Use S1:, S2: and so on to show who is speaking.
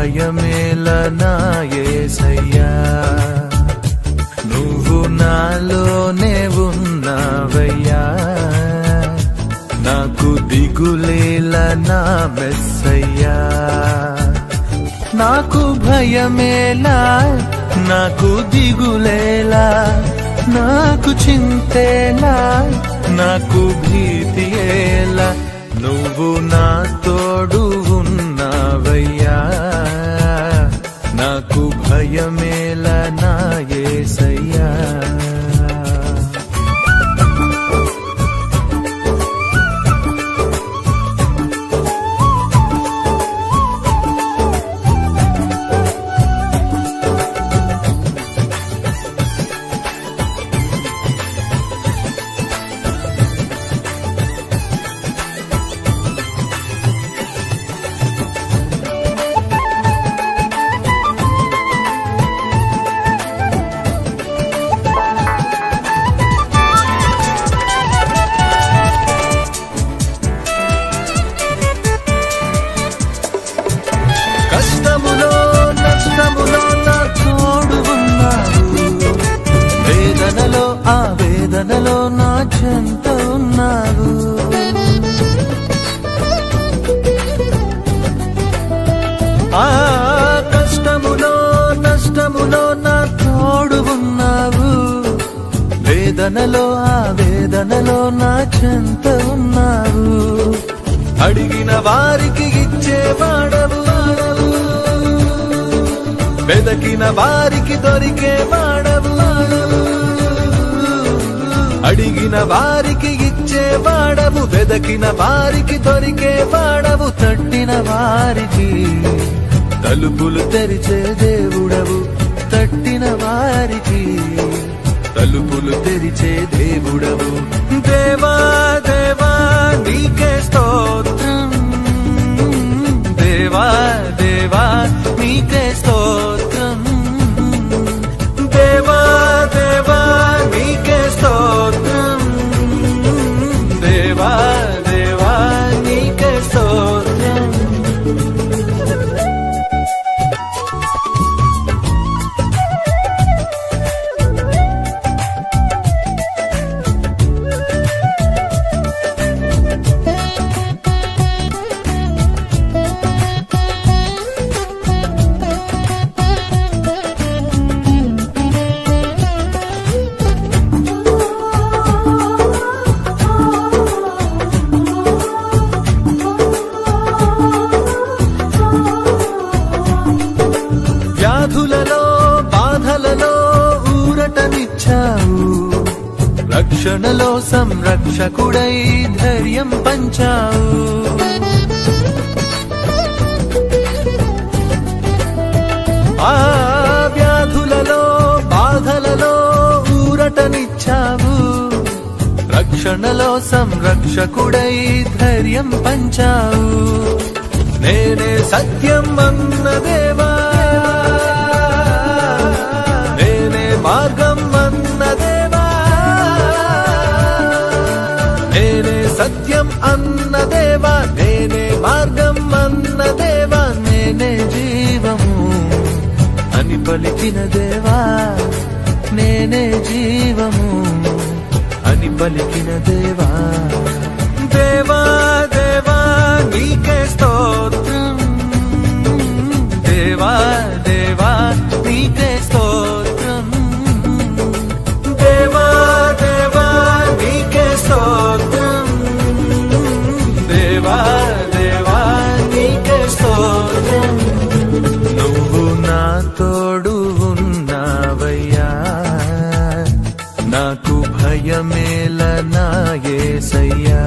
S1: భయమేల నా యేసయ్యా, నువ్వు నాలోనే ఉన్నావయ్యా, నాకు దిగులేల నా మెస్సయ్యా. నాకు భయమేలా, నాకు దిగులేలా, నాకు చింతేలా, నాకు భీతియేలా, నువ్వు నా తోడు ఉన్నావయ్యా, నాకు భయమేలా నా యేసయ్యా. కష్టములో నష్టములో నా తోడు ఉన్నావు, వేదనలో ఆ వేదనలో నా చెంత ఉన్నావు. ఆ కష్టములో నష్టములో నా తోడు ఉన్నావు, వేదనలో ఆ వేదనలో నా చెంత ఉన్నావు. అడిగిన వారికి ఇచ్చేవాడవు, వెదకిన వారికి దొరికేవాడవు, అడిగిన వారికి ఇచ్చేవాడవు, వెదకిన వారికి దొరికేవాడవు, తట్టిన వారికి తలుపులు తెరిచే దేవుడవు, తట్టిన వారికి తలుపులు తెరిచే దేవుడవు. దేవా దేవా నీకే స్తోత్రం, దేవా దేవా నీకే స్తోత్రం, దేవా దేవా నీకే స్తోత్రం, దేవా దేవా నీకే స్తోత్రం. వ్యాధులలో బాధలలో ఊరటనిచ్చావు, రక్షణలో సంరక్షకుడై ధైర్యం పంచావు. ఆ వ్యాధులలో బాధలలో ఊరటనిచ్చావు, రక్షణలో సంరక్షకుడై ధైర్యం పంచావు. నేనే సత్యం అన్న దేవా, నేనే మార్గం అన్న దేవా, నేనే సత్యం అన్న దేవా, నేనే మార్గం అన్న దేవా, నేనే జీవము అని పలికిన దేవా, నేనే జీవము అని పలికిన దేవా. దేవా దేవా నీకే స్తోత్రం, దేవా దేవా నీకే స్తోత్రం, దేవా దేవా నీకే స్తోత్రం, దేవా దేవా నీకే స్తోత్రం. నువ్వు నా తోడు ఉన్నావయ్యా, నాకు భయమేల నా యేసయ్యా.